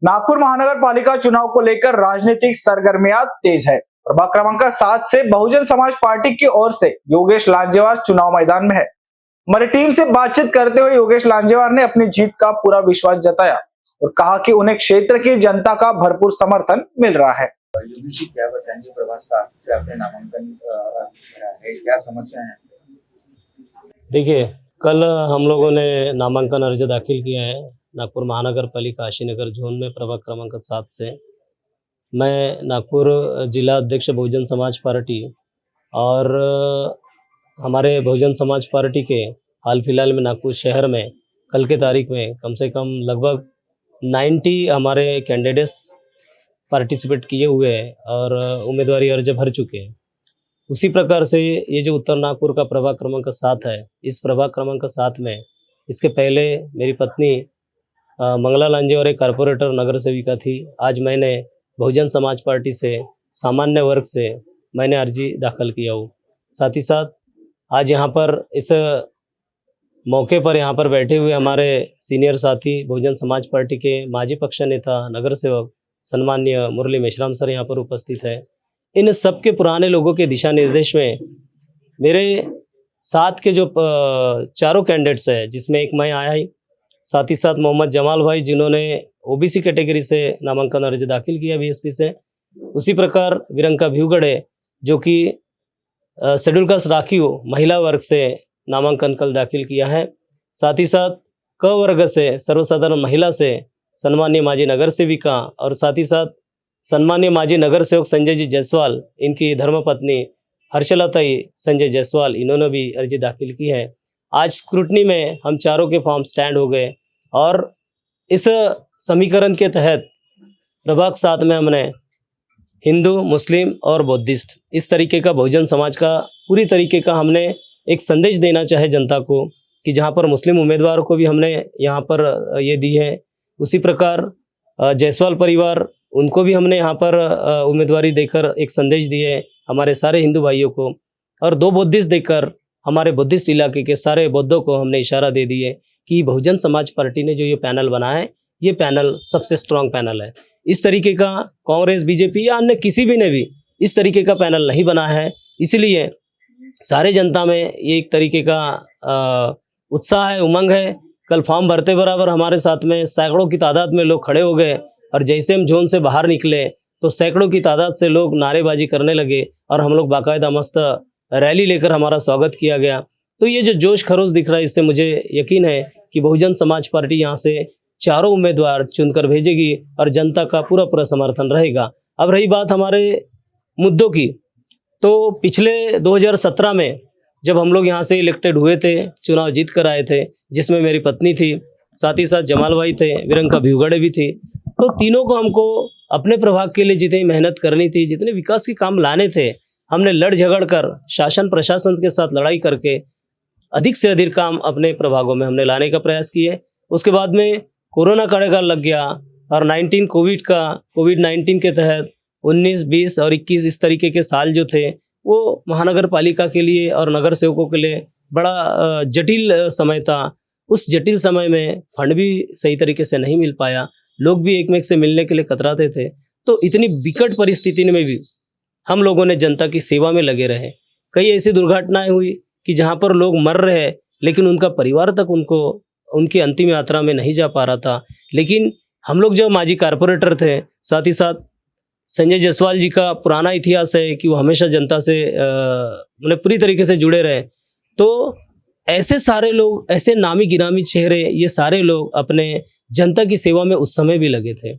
नागपुर महानगर पालिका चुनाव को लेकर राजनीतिक सरगर्मियां तेज है। प्रभाग क्रमांक 7 से बहुजन समाज पार्टी की ओर से योगेश लांजेवार चुनाव मैदान में है। हमारी टीम से बातचीत करते हुए योगेश लांजेवार ने अपनी जीत का पूरा विश्वास जताया और कहा कि उन्हें क्षेत्र की जनता का भरपूर समर्थन मिल रहा है। क्या बताएंगे, प्रभाग 7 से आपने नामांकन भरा है, क्या समस्या है? देखिए, कल हम लोगों ने नामांकन अर्ज दाखिल किया है नागपुर महानगर पालिका आशीनगर जोन में प्रभाग क्रमांक 7 से। मैं नागपुर जिला अध्यक्ष बहुजन समाज पार्टी और हमारे बहुजन समाज पार्टी के हाल फिलहाल में नागपुर शहर में कल के तारीख में कम से कम लगभग 90 हमारे कैंडिडेट्स पार्टिसिपेट किए हुए हैं और उम्मीदवारी अर्ज भर चुके हैं। उसी प्रकार से ये जो उत्तर नागपुर का प्रभाग क्रमांक 7 है, इस प्रभाग क्रमांक 7 में इसके पहले मेरी पत्नी मंगला लांजेवार एक कारपोरेटर नगर सेविका थी। आज मैंने बहुजन समाज पार्टी से सामान्य वर्ग से मैंने अर्जी दाखिल किया हूँ। साथ ही साथ आज यहाँ पर इस मौके पर यहाँ पर बैठे हुए हमारे सीनियर साथी बहुजन समाज पार्टी के माजी पक्ष नेता नगर सेवक सम्माननीय मुरली मेश्राम सर यहाँ पर उपस्थित है। इन सब के पुराने लोगों के दिशा निर्देश में मेरे साथ के जो चारों कैंडिडेट्स हैं, जिसमें एक मैं आया ही, साथ ही साथ मोहम्मद जमाल भाई जिन्होंने ओबीसी कैटेगरी से नामांकन अर्ज दाखिल किया बीएसपी से। उसी प्रकार विरंका भ्यूगड़े जो कि शेड्यूल कास्ट राखीव महिला वर्ग से नामांकन कल दाखिल किया है। साथ ही साथ क वर्ग से सर्वसाधारण महिला से सम्माननीय माजी नगर सेविका और साथ ही साथ सम्माननीय माजी नगर सेवक संजय जी जायसवाल, इनकी धर्मपत्नी हर्षलताई संजय जायसवाल, इन्होंने भी अर्जी दाखिल की है। आज स्क्रूटनी में हम चारों के फॉर्म स्टैंड हो गए और इस समीकरण के तहत प्रभाग 7 में हमने हिंदू, मुस्लिम और बौद्धिस्ट इस तरीके का बहुजन समाज का पूरी तरीके का हमने एक संदेश देना चाहे जनता को कि जहां पर मुस्लिम उम्मीदवारों को भी हमने यहाँ पर ये दी है। उसी प्रकार जायसवाल परिवार, उनको भी हमने यहाँ पर उम्मीदवारी देकर एक संदेश दिए हमारे सारे हिंदू भाइयों को, और 2 बौद्धिस्ट देकर हमारे बुद्धिस्ट इलाके के सारे बौद्धों को हमने इशारा दे दिए कि बहुजन समाज पार्टी ने जो ये पैनल बनाया है, ये पैनल सबसे स्ट्रांग पैनल है। इस तरीके का कांग्रेस, बीजेपी या अन्य किसी भी ने भी इस तरीके का पैनल नहीं बनाया है। इसलिए सारे जनता में ये एक तरीके का उत्साह है, उमंग है। कल फॉर्म भरते बराबर हमारे साथ में सैकड़ों की तादाद में लोग खड़े हो गए और जैसे हम जोन से बाहर निकले तो सैकड़ों की तादाद से लोग नारेबाजी करने लगे और हम लोग बाकायदा मस्त रैली लेकर हमारा स्वागत किया गया। तो ये जो जोश खरोश दिख रहा है, इससे मुझे यकीन है कि बहुजन समाज पार्टी यहाँ से चारों उम्मीदवार चुनकर भेजेगी और जनता का पूरा पूरा समर्थन रहेगा। अब रही बात हमारे मुद्दों की, तो पिछले 2017 में जब हम लोग यहाँ से इलेक्टेड हुए थे, चुनाव जीत कर आए थे, जिसमें मेरी पत्नी थी, साथ ही साथ जमाल भाई थे, विरंका भ्यूगड़े भी थी, तो तीनों को हमको अपने प्रभाग के लिए जितनी मेहनत करनी थी, जितने विकास के काम लाने थे, हमने लड़ झगड़ कर शासन प्रशासन के साथ लड़ाई करके अधिक से अधिक काम अपने प्रभागों में हमने लाने का प्रयास किए। उसके बाद में कोरोना काल लग गया और कोविड-19 के तहत 19, 20 और 21 इस तरीके के साल जो थे वो महानगर पालिका के लिए और नगर सेवकों के लिए बड़ा जटिल समय था। उस जटिल समय में फंड भी सही तरीके से नहीं मिल पाया, लोग भी एक में एक से मिलने के लिए कतराते थे। तो इतनी विकट परिस्थिति में भी हम लोगों ने जनता की सेवा में लगे रहे। कई ऐसी दुर्घटनाएं हुई कि जहां पर लोग मर रहे लेकिन उनका परिवार तक उनकी अंतिम यात्रा में नहीं जा पा रहा था। लेकिन हम लोग जब माजी कारपोरेटर थे, साथ ही साथ संजय जायसवाल जी का पुराना इतिहास है कि वो हमेशा जनता से उन्हें पूरी तरीके से जुड़े रहे। तो ऐसे सारे लोग, ऐसे नामी गिरामी चेहरे, ये सारे लोग अपने जनता की सेवा में उस समय भी लगे थे।